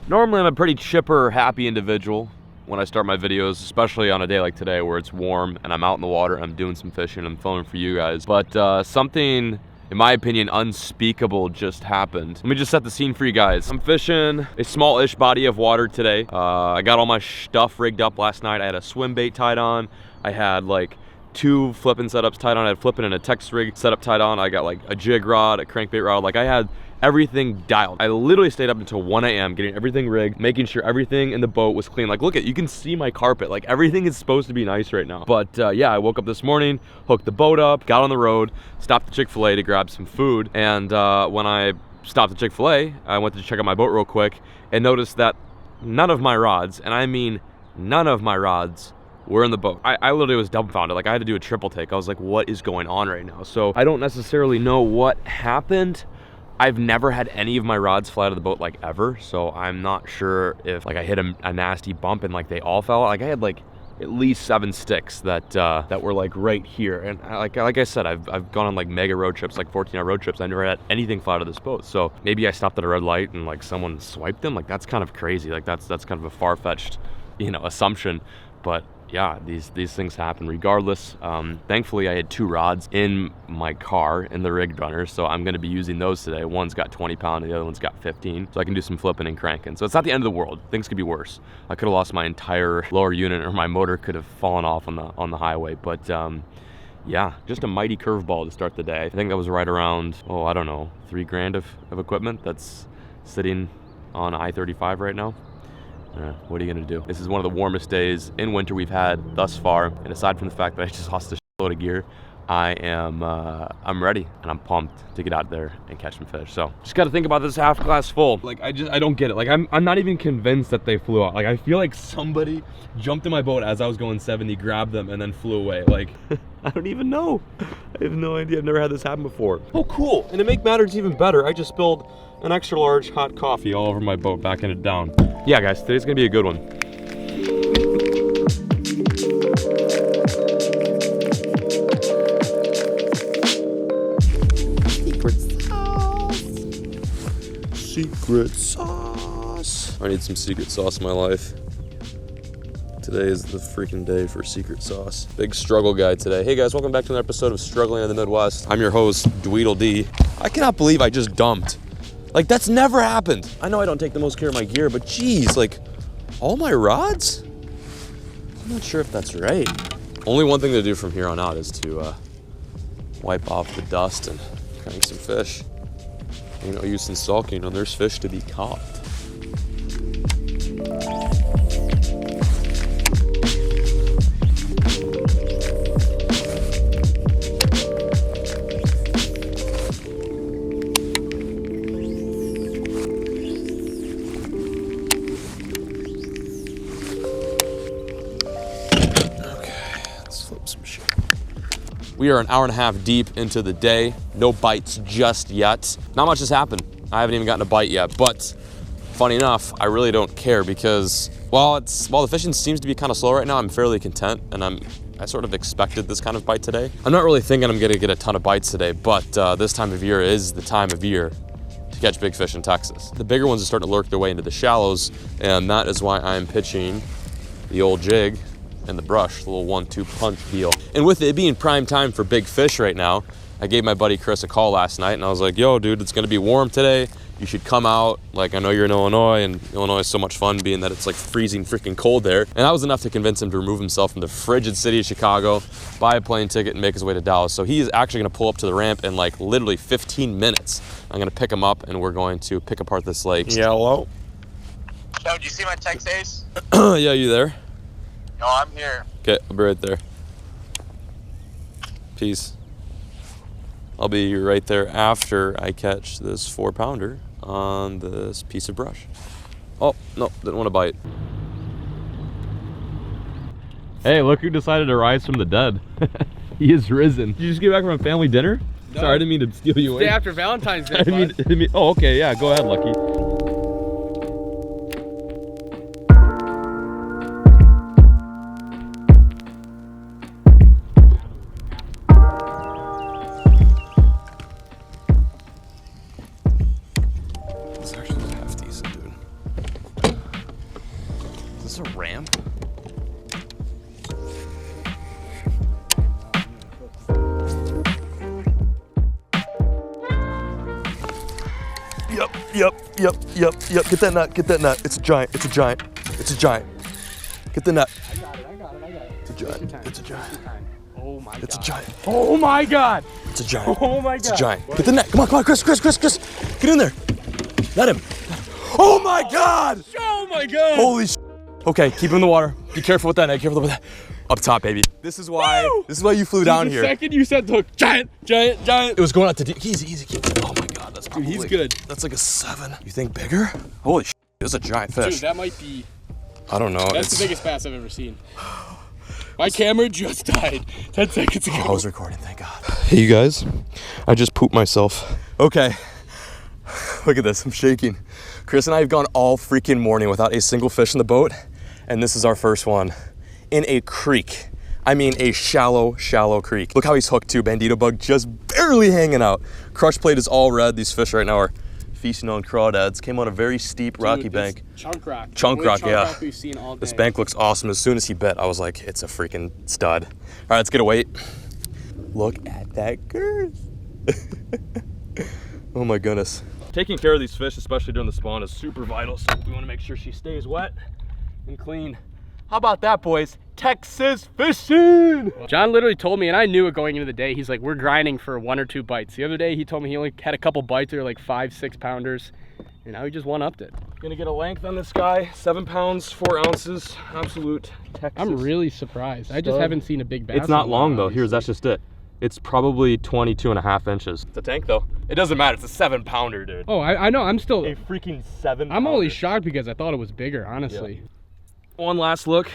Normally I'm a pretty chipper, happy individual when I start my videos, especially on a day like today where it's warm and I'm out in the water, I'm doing some fishing, I'm filming for you guys. But something, in my opinion, unspeakable just happened. Let me just set the scene for you guys. I'm fishing a small-ish body of water today. I got all my stuff rigged up last night. I had a swim bait tied on. I had like 2 flipping setups tied on. I had flipping and a Tex rig setup tied on. I got like a jig rod, a crankbait rod. Like I had everything dialed. I literally stayed up until 1 a.m. getting everything rigged, making sure everything in the boat was clean. Like look at, you can see my carpet. Like everything is supposed to be nice right now. But yeah, I woke up this morning, hooked the boat up, got on the road, stopped at Chick-fil-A to grab some food. And when I stopped at Chick-fil-A, I went to check out my boat real quick and noticed that none of my rods, and I mean none of my rods, were in the boat. I literally was dumbfounded. Like I had to do a triple take. I was like, what is going on right now? So I don't necessarily know what happened. I've never had any of my rods fly out of the boat like ever, so I'm not sure if like I hit a nasty bump and like they all fell out. Like I had like at least 7 sticks that that were like right here, and like I said, I've gone on like mega road trips, like 14-hour road trips. I never had anything fly out of this boat. So maybe I stopped at a red light and like someone swiped them. Like that's kind of crazy. Like that's kind of a far-fetched, you know, assumption, but yeah, these things happen regardless. Thankfully I had 2 rods in my car in the rigged runner, so I'm going to be using those today. One's got 20 pound and the other one's got 15, so I can do some flipping and cranking. So it's not the end of the world. Things could be worse. I could have lost my entire lower unit, or my motor could have fallen off on the highway. But yeah, just a mighty curveball to start the day. I think that was right around, oh, I don't know, $3 grand of equipment that's sitting on I-35 right now. What are you gonna do? This is one of the warmest days in winter we've had thus far, and aside from the fact that I just lost a shitload of gear, I'm ready and I'm pumped to get out there and catch some fish. So just got to think about this half glass full. Like I don't get it. Like I'm not even convinced that they flew out. Like I feel like somebody jumped in my boat as I was going 70, grabbed them, and then flew away. Like I don't even know. I have no idea. I've never had this happen before. Oh cool. And to make matters even better, I just spilled an extra large hot coffee all over my boat, backing it down. Yeah guys, today's gonna be a good one. Secret sauce. I need some secret sauce in my life. Today is the freaking day for secret sauce. Big struggle guy today. Hey guys, welcome back to another episode of Struggling in the Midwest. I'm your host, Dweedledee. I cannot believe I just dumped. Like that's never happened. I know I don't take the most care of my gear, but geez, like all my rods? I'm not sure if that's right. Only one thing to do from here on out is to wipe off the dust and crank some fish. You know, use some sulking, you know, there's fish to be caught. We are an hour and a half deep into the day. No bites just yet. Not much has happened. I haven't even gotten a bite yet, but funny enough, I really don't care because while the fishing seems to be kind of slow right now, I'm fairly content, and I sort of expected this kind of bite today. I'm not really thinking I'm gonna get a ton of bites today, but this time of year is the time of year to catch big fish in Texas. The bigger ones are starting to lurk their way into the shallows, and that is why I'm pitching the old jig and the brush, the little 1-2 punch deal. And with it being prime time for big fish right now, I gave my buddy Chris a call last night and I was like, yo dude, it's gonna be warm today. You should come out. Like I know you're in Illinois, and Illinois is so much fun being that it's like freezing freaking cold there. And that was enough to convince him to remove himself from the frigid city of Chicago, buy a plane ticket and make his way to Dallas. So he is actually gonna pull up to the ramp in like literally 15 minutes. I'm gonna pick him up and we're going to pick apart this lake. Yeah, hello? Yo, did you see my text, Ace? Yeah, you there? No, I'm here. Okay, I'll be right there. Peace. I'll be right there after I catch this 4-pounder on this piece of brush. Oh, no, didn't want to bite. Hey, look who decided to rise from the dead. He is risen. Did you just get back from a family dinner? No. Sorry, I didn't mean to steal you away. Day after Valentine's Day. I didn't mean, oh, okay, yeah, go ahead, Lucky. Is this a ramp? Yep. Get that nut, It's a giant. Get the nut. I got it. It's a giant. It's a giant. Oh my god. It's a giant. Oh my god. It's a giant. Oh my god. It's a giant. Get the net. Come on, Chris. Get in there. Let him. Oh my god. Oh my god. Holy sh. Okay, keep him in the water. Be careful with that net. Careful with that. Up top, baby. This is why you flew down the here. second you said the giant. It was going out to deep. Easy. Oh my god, that's probably, he's good. That's like a 7. You think bigger? Holy sh. This is a giant fish. Dude, that might be. I don't know. That's the biggest bass I've ever seen. My camera just died 10 seconds ago. I was recording, thank God. Hey, you guys. I just pooped myself. Okay. Look at this. I'm shaking. Chris and I have gone all freaking morning without a single fish in the boat, and this is our first one in a creek. I mean, a shallow creek. Look how he's hooked too. Bandito bug just barely hanging out. Crush plate is all red. These fish right now are feasting on crawdads. Came on a very steep rocky bank. Chunk rock. Chunk rock, yeah. Rock we've seen all day. This bank looks awesome. As soon as he bit, I was like, it's a freaking stud. All right, let's get a weight. Look at that girth. Oh my goodness. Taking care of these fish, especially during the spawn, is super vital. So we want to make sure she stays wet and clean. How about that, boys? Texas fishing! John literally told me, and I knew it going into the day, he's like, we're grinding for 1 or 2 bites. The other day, he told me he only had a couple bites. They were like 5-6 pounders, and now he just one-upped it. Gonna get a length on this guy, 7 pounds, 4 ounces, absolute Texas. I'm really surprised. I just haven't seen a big bass. It's not in a while, long though. obviously. Here's, that's just it. It's probably 22.5 inches. It's a tank though. It doesn't matter, it's a 7 pounder, dude. Oh, I know, I'm still, A freaking 7 I'm only pounder. shocked because I thought it was bigger, honestly. Yeah. One last look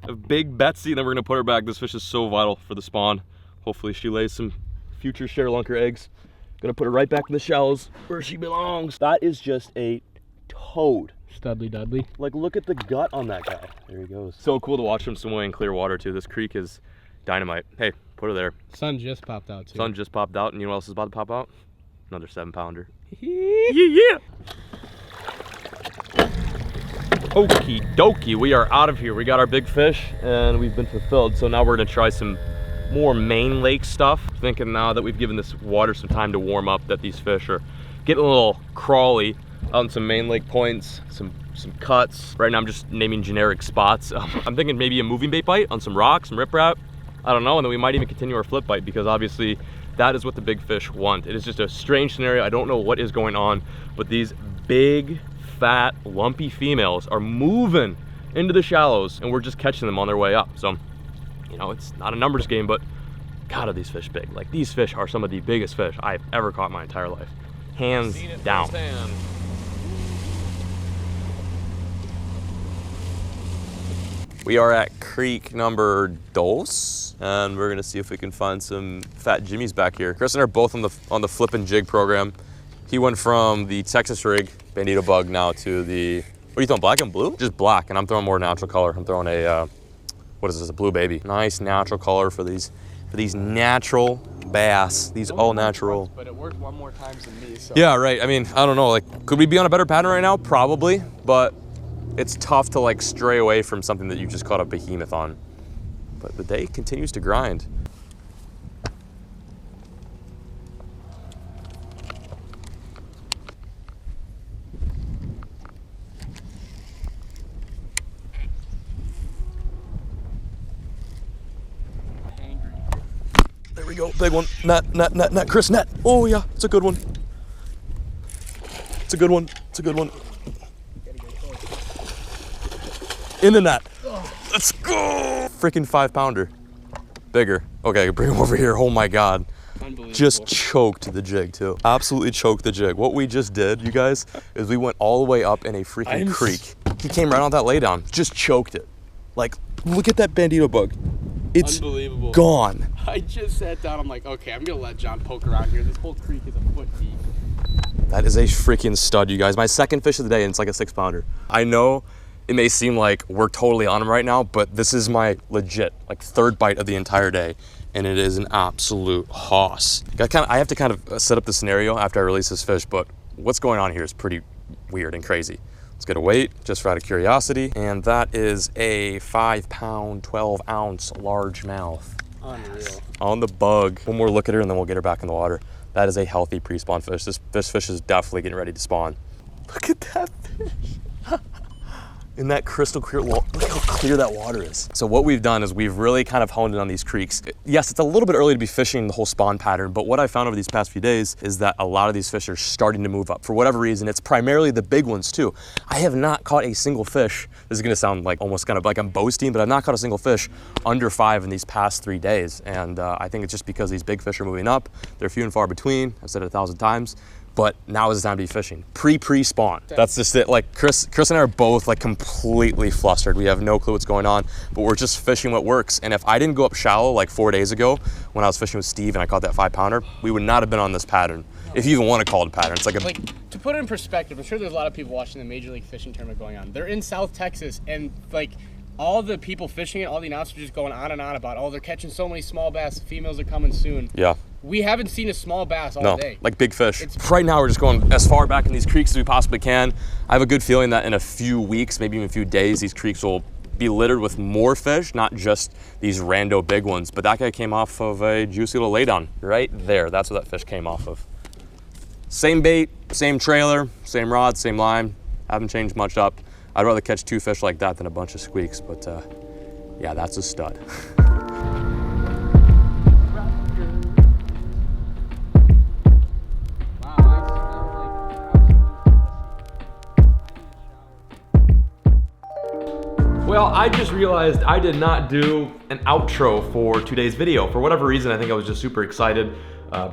of Big Betsy, then we're gonna put her back. This fish is so vital for the spawn. Hopefully she lays some future ShareLunker eggs. Gonna put her right back in the shallows where she belongs. That is just a toad. Studley Dudley. Like, look at the gut on that guy. There he goes. So cool to watch him swim away in clear water too. This creek is dynamite. Hey, put her there. Sun just popped out too. Sun just popped out, and you know what else is about to pop out? Another 7 pounder. Yeah. Okie dokie, we are out of here. We got our big fish and we've been fulfilled. So now we're gonna try some more main lake stuff. Thinking now that we've given this water some time to warm up, that these fish are getting a little crawly on some main lake points, some cuts. Right now I'm just naming generic spots. I'm thinking maybe a moving bait bite on some rocks, some riprap. I don't know, and then we might even continue our flip bite, because obviously that is what the big fish want. It is just a strange scenario. I don't know what is going on, but these big, fat, lumpy females are moving into the shallows, and we're just catching them on their way up. So, you know, it's not a numbers game, but God, are these fish big. Like, these fish are some of the biggest fish I've ever caught in my entire life. Hands down. We are at creek number 2, and we're gonna see if we can find some fat jimmies back here. Chris and I are both on the flip and jig program. He went from the Texas rig, Bandito bug, now to the, what are you throwing, black and blue? Just black, and I'm throwing more natural color. I'm throwing a, what is this, a blue baby. Nice natural color for these natural bass, these all natural. But it worked 1 more times than me, so. Yeah, right, I mean, I don't know, like, could we be on a better pattern right now? Probably, but it's tough to like stray away from something that you just caught a behemoth on. But the day continues to grind. There we go, big one. Net, Chris, net. Oh yeah, it's a good one. It's a good one. In the net. Let's go. Freaking 5 pounder. Bigger. Okay, bring him over here. Oh my God. Unbelievable. Just choked the jig too. Absolutely choked the jig. What we just did, you guys, is we went all the way up in a freaking creek. He came right on that laydown. Just choked it. Like, look at that Bandito bug. It's unbelievable. Gone. I just sat down. I'm like, okay, I'm gonna let John poke around here. This whole creek is a foot deep. That is a freaking stud, you guys. My second fish of the day, and it's like a 6 pounder. I know it may seem like we're totally on him right now, but this is my legit, like, 3rd bite of the entire day, and it is an absolute hoss. I have to kind of set up the scenario after I release this fish, but what's going on here is pretty weird and crazy. Let's get a weight just for out of curiosity. And that is a 5 pound, 12 ounce largemouth. Unreal. On the bug. One more look at her and then we'll get her back in the water. That is a healthy pre-spawn fish. This fish is definitely getting ready to spawn. Look at that fish. In that crystal clear, look how clear that water is. So what we've done is we've really kind of honed in on these creeks. Yes, it's a little bit early to be fishing the whole spawn pattern, but what I found over these past few days is that a lot of these fish are starting to move up. For whatever reason, it's primarily the big ones too. I have not caught a single fish. This is gonna sound like almost kind of like I'm boasting, but I've not caught a single fish under 5 in these past 3 days. And I think it's just because these big fish are moving up. They're few and far between. I've said it 1,000 times. But now is the time to be fishing. Pre-spawn. That's just it. Like Chris and I are both like completely flustered. We have no clue what's going on, but we're just fishing what works. And if I didn't go up shallow like 4 days ago when I was fishing with Steve and I caught that 5 pounder, we would not have been on this pattern. If you even want to call it a pattern. It's like to put it in perspective, I'm sure there's a lot of people watching the Major League Fishing tournament going on. They're in South Texas and like all the people fishing it, all the announcers are just going on and on about, oh, they're catching so many small bass, females are coming soon. Yeah. We haven't seen a small bass all day. Like big fish. Right now we're just going as far back in these creeks as we possibly can. I have a good feeling that in a few weeks, maybe even a few days, these creeks will be littered with more fish, not just these rando big ones. But that guy came off of a juicy little laydown right there. That's what that fish came off of. Same bait, same trailer, same rod, same line. Haven't changed much up. I'd rather catch 2 fish like that than a bunch of squeaks, but yeah, that's a stud. Well, I just realized I did not do an outro for today's video. For whatever reason, I think I was just super excited,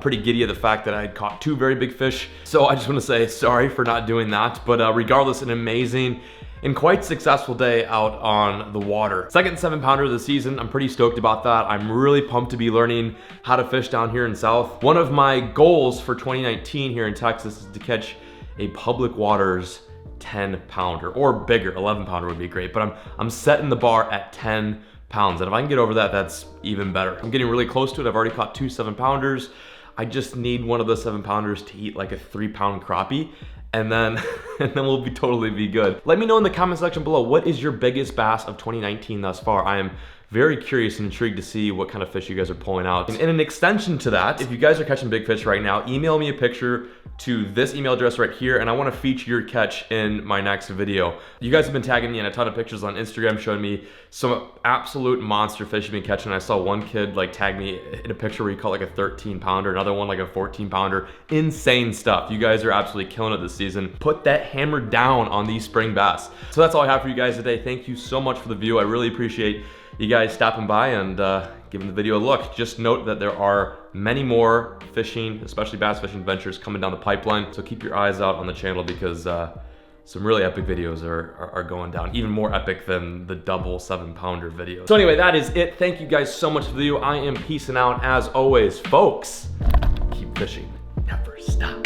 pretty giddy at the fact that I had caught 2 very big fish. So I just want to say sorry for not doing that. But regardless, an amazing and quite successful day out on the water. Second 7 pounder of the season. I'm pretty stoked about that. I'm really pumped to be learning how to fish down here in South. One of my goals for 2019 here in Texas is to catch a public waters 10 pounder or bigger. 11 pounder would be great, but I'm setting the bar at 10 pounds. And if I can get over that, that's even better. I'm getting really close to it. I've already caught 2 7 pounders. I just need one of the 7 pounders to eat like a 3 pound crappie. And then we'll totally be good. Let me know in the comment section below, what is your biggest bass of 2019 thus far? I am very curious and intrigued to see what kind of fish you guys are pulling out. And in an extension to that, if you guys are catching big fish right now, email me a picture to this email address right here, and I want to feature your catch in my next video. You guys have been tagging me in a ton of pictures on Instagram showing me some absolute monster fish you've been catching. I saw one kid like tag me in a picture where he caught like a 13 pounder, another one like a 14 pounder. Insane stuff. You guys are absolutely killing it this season. Put that hammer down on these spring bass. So that's all I have for you guys today. Thank you so much for the view. I really appreciate you guys stopping by and giving the video a look. Just note that there are many more fishing, especially bass fishing adventures coming down the pipeline. So keep your eyes out on the channel because some really epic videos are going down. Even more epic than the double 7 pounder video. So anyway, that is it. Thank you guys so much for the view. I am peacing out as always, folks. Keep fishing, never stop.